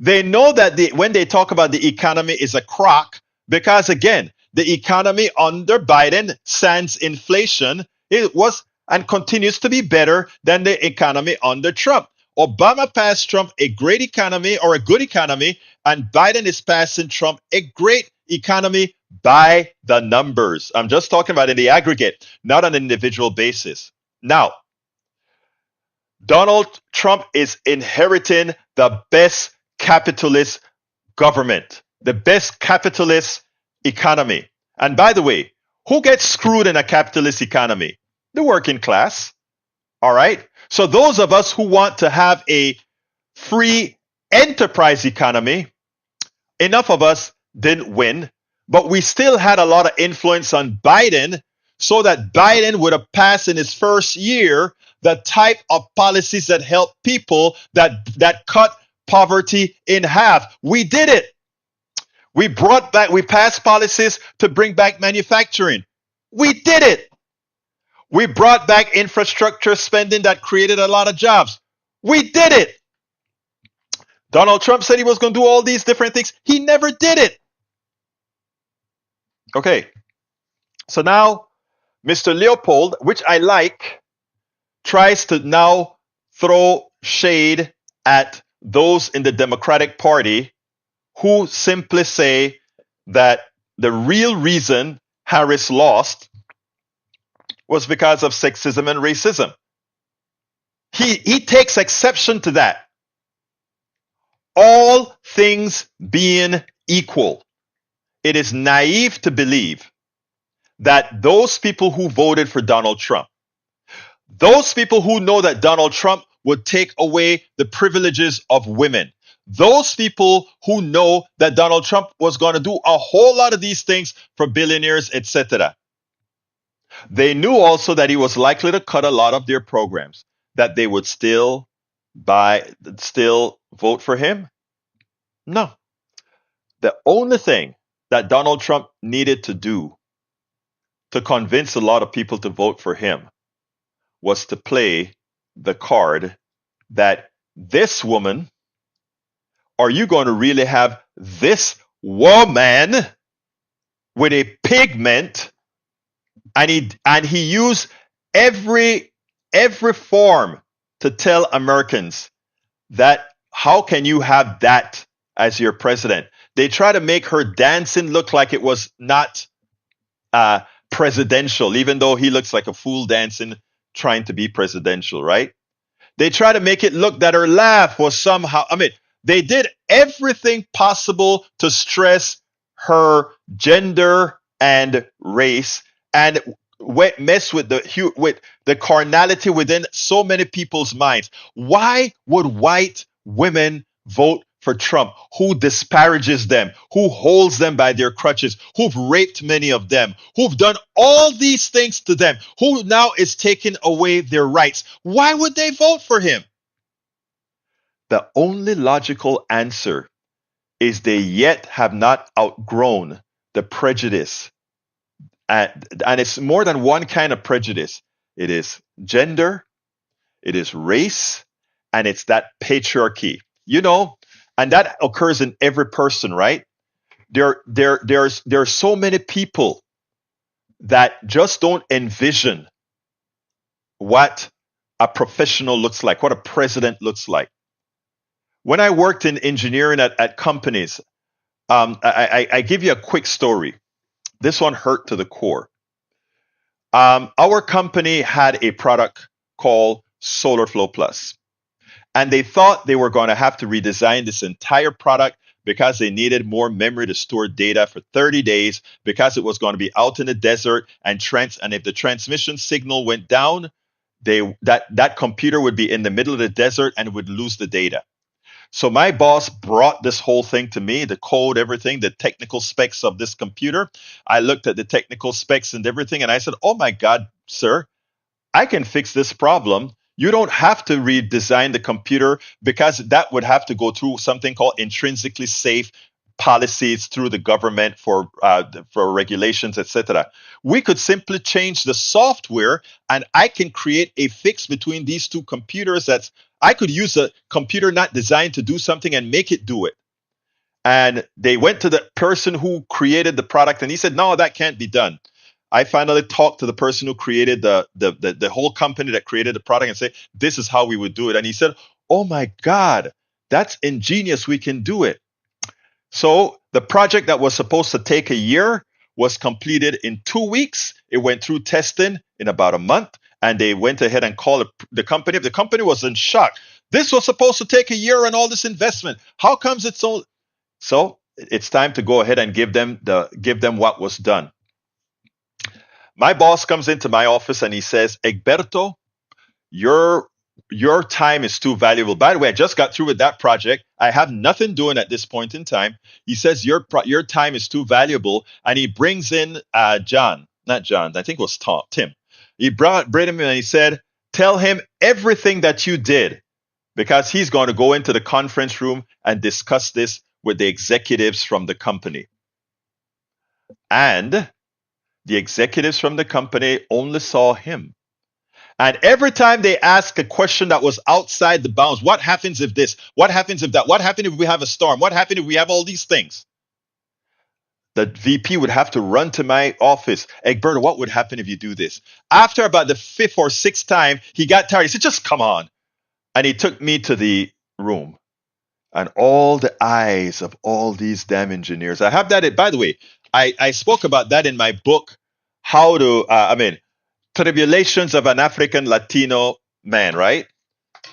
They know that when they talk about the economy is a crock, because again, the economy under Biden, sans inflation, it was and continues to be better than the economy under Trump. Obama passed Trump a great economy or a good economy, and Biden is passing Trump a great economy by the numbers. I'm just talking about in the aggregate, not on an individual basis. Now, Donald Trump is inheriting the best capitalist government, the best capitalist economy. And by the way, who gets screwed in a capitalist economy? The working class. All right. So those of us who want to have a free enterprise economy, enough of us didn't win, but we still had a lot of influence on Biden, so that Biden would have passed in his first year the type of policies that help people, that cut poverty in half. We did it. We passed policies to bring back manufacturing. We did it. We brought back infrastructure spending that created a lot of jobs. We did it. Donald Trump said he was going to do all these different things. He never did it. Okay. So now, Mr. Leopold, which I like, tries to now throw shade at those in the Democratic Party who simply say that the real reason Harris lost was because of sexism and racism. He takes exception to that. All things being equal, it is naive to believe that those people who voted for Donald Trump, those people who know that Donald Trump would take away the privileges of women, those people who know that Donald Trump was going to do a whole lot of these things for billionaires, etc. They knew also that he was likely to cut a lot of their programs, that they would still vote for him. No. The only thing that Donald Trump needed to do to convince a lot of people to vote for him was to play the card that this woman, are you going to really have this woman with a pigment? And he used every form to tell Americans that how can you have that as your president? They try to make her dancing look like it was not presidential, even though he looks like a fool dancing trying to be presidential, right? They try to make it look that her laugh was somehow, they did everything possible to stress her gender and race and mess with the carnality within so many people's minds. Why would white women vote for Trump, who disparages them, who holds them by their crutches, who've raped many of them, who've done all these things to them, who now is taking away their rights? Why would they vote for him? The only logical answer is they yet have not outgrown the prejudice. And it's more than one kind of prejudice. It is gender, it is race, and it's that patriarchy. And that occurs in every person, right? There are so many people that just don't envision what a professional looks like, what a president looks like. When I worked in engineering at companies, I give you a quick story. This one hurt to the core. Our company had a product called Solar Flow Plus. And they thought they were going to have to redesign this entire product because they needed more memory to store data for 30 days, because it was going to be out in the desert, and if the transmission signal went down, that computer would be in the middle of the desert and would lose the data. So my boss brought this whole thing to me, the code, everything, the technical specs of this computer. I looked at the technical specs and everything, and I said, oh my God, sir, I can fix this problem. You don't have to redesign the computer, because that would have to go through something called intrinsically safe policies through the government for regulations, etc. We could simply change the software, and I can create a fix between these two computers. I could use a computer not designed to do something and make it do it. And they went to the person who created the product, and he said, no, that can't be done. I finally talked to the person who created the whole company that created the product and said, this is how we would do it. And he said, oh my God, that's ingenious. We can do it. So the project that was supposed to take a year was completed in 2 weeks. It went through testing in about a month, and they went ahead and called the company. The company was in shock. This was supposed to take a year and all this investment. How comes it's so? So it's time to go ahead and give them what was done. My boss comes into my office and he says, Egberto, your time is too valuable. By the way, I just got through with that project. I have nothing doing at this point in time. He says, your time is too valuable. And he brings in John, not John, I think it was Tim. He brought him in and he said, tell him everything that you did, because he's going to go into the conference room and discuss this with the executives from the company. And the executives from the company only saw him. And every time they ask a question that was outside the bounds, what happens if this? What happens if that? What happens if we have a storm? What happens if we have all these things? The VP would have to run to my office. Egberto, what would happen if you do this? After about the 5th or 6th time, he got tired. He said, just come on. And he took me to the room. And all the eyes of all these damn engineers. I have that. By the way, I spoke about that in my book, how to, tribulations of an African Latino man, right?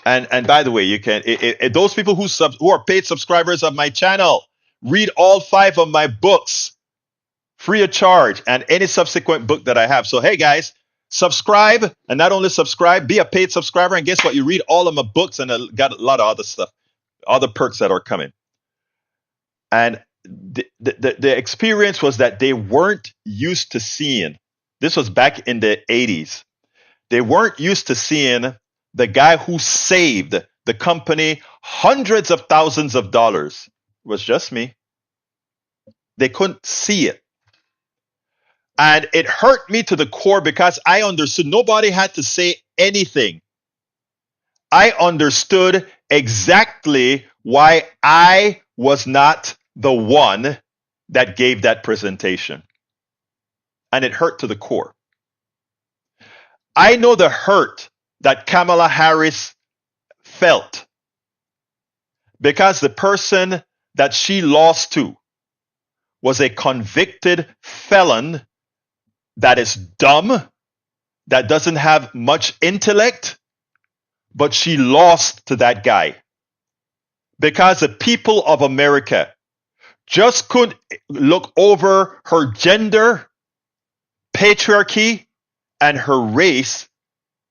And by the way, you can those people who are paid subscribers of my channel, read all 5 of my books free of charge, and any subsequent book that I have. So hey guys, subscribe, and not only subscribe, be a paid subscriber, and guess what? You read all of my books, and I got a lot of other stuff, other perks that are coming. And the experience was that they weren't used to seeing. This was back in the 80s. They weren't used to seeing the guy who saved the company hundreds of thousands of dollars. It was just me. They couldn't see it. And it hurt me to the core because I understood nobody had to say anything. I understood exactly why I was not the one that gave that presentation. And it hurt to the core. I know the hurt that Kamala Harris felt because the person that she lost to was a convicted felon that is dumb, that doesn't have much intellect, but she lost to that guy because the people of America just couldn't look over her gender, patriarchy, and her race,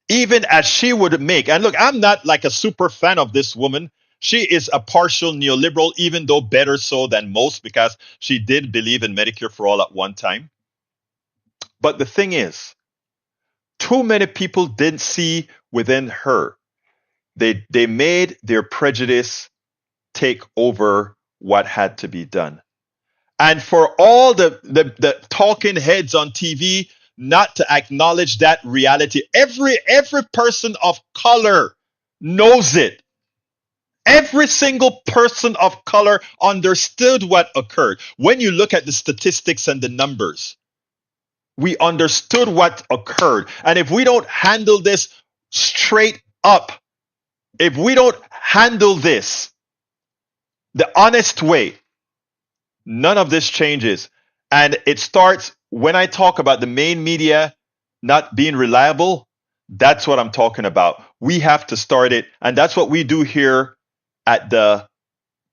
even as she would make. And look, I'm not like a super fan of this woman. She is a partial neoliberal, even though better so than most, because she did believe in Medicare for all at one time. But the thing is, too many people didn't see within her. They made their prejudice take over what had to be done. And for all the talking heads on TV not to acknowledge that reality, every person of color knows it. Every single person of color understood what occurred. When you look at the statistics and the numbers, we understood what occurred. And if we don't handle this straight up, if we don't handle this the honest way, none of this changes. And it starts when I talk about the main media not being reliable. That's what I'm talking about. We have to start it. And that's what we do here at the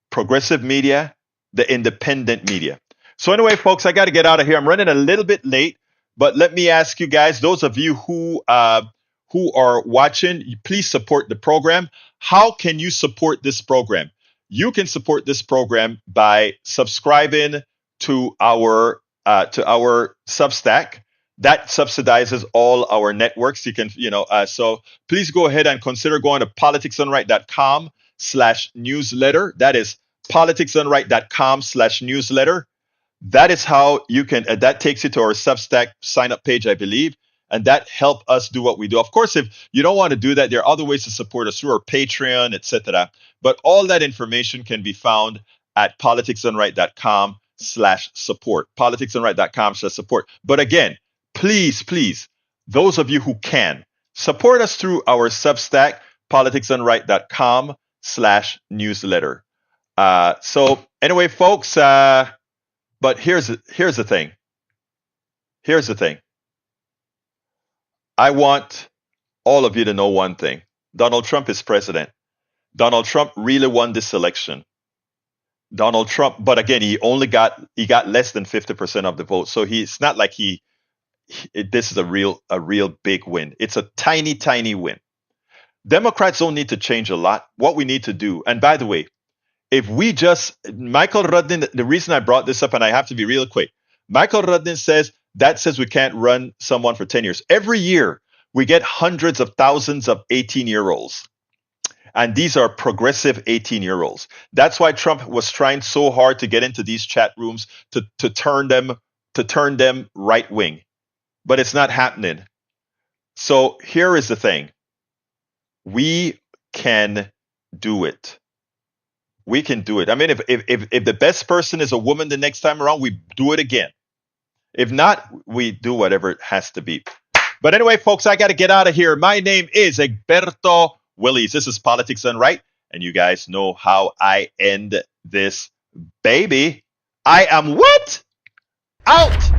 progressive media, the independent media. So anyway, folks, I got to get out of here. I'm running a little bit late, but let me ask you guys, those of you who are watching, please support the program. How can you support this program? You can support this program by subscribing to our Substack. That subsidizes all our networks. You can, so please go ahead and consider going to politicsdoneright.com/newsletter. That is politicsdoneright.com/newsletter. That is how you can, that takes you to our Substack sign up page, I believe. And that help us do what we do. Of course, if you don't want to do that, there are other ways to support us through our Patreon, etc. But all that information can be found at politicsdoneright.com/support. politicsdoneright.com/support. But again, please, those of you who can, support us through our Substack, politicsdoneright.com/newsletter. So anyway, folks, but here's the thing. Here's the thing. I want all of you to know one thing. Donald Trump is president. Donald Trump really won this election. Donald Trump, but again, he got less than 50% of the vote. So it's not like this is a real big win. It's a tiny win. Democrats don't need to change a lot. What we need to do, and by the way, if we just, Michael Rudin, the reason I brought this up, and I have to be real quick, Michael Rudin says we can't run someone for 10 years. Every year, we get hundreds of thousands of 18-year-olds. And these are progressive 18-year-olds. That's why Trump was trying so hard to get into these chat rooms to turn them right wing. But it's not happening. So here is the thing. We can do it. We can do it. I mean, if the best person is a woman the next time around, we do it again. If not, we do whatever it has to be. But anyway, folks, I got to get out of here. My name is Egberto Willies. This is Politics Done Right. And you guys know how I end this baby. I am what? Out!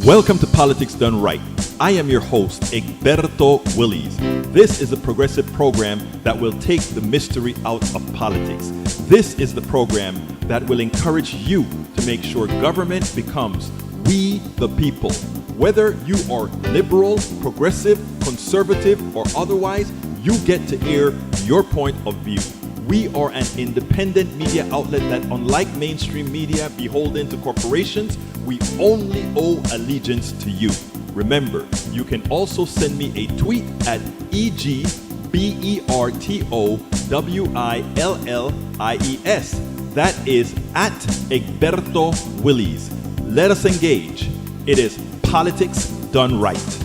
Welcome to Politics Done Right. I am your host, Egberto Willies. This is a progressive program that will take the mystery out of politics. This is the program that will encourage you to make sure government becomes we the people. Whether you are liberal, progressive, conservative, or otherwise, you get to air your point of view. We are an independent media outlet that, unlike mainstream media beholden to corporations, we only owe allegiance to you. Remember, you can also send me a tweet at EGBERTOWILLIES. That is at Egberto Willies. Let us engage. It is Politics Done Right.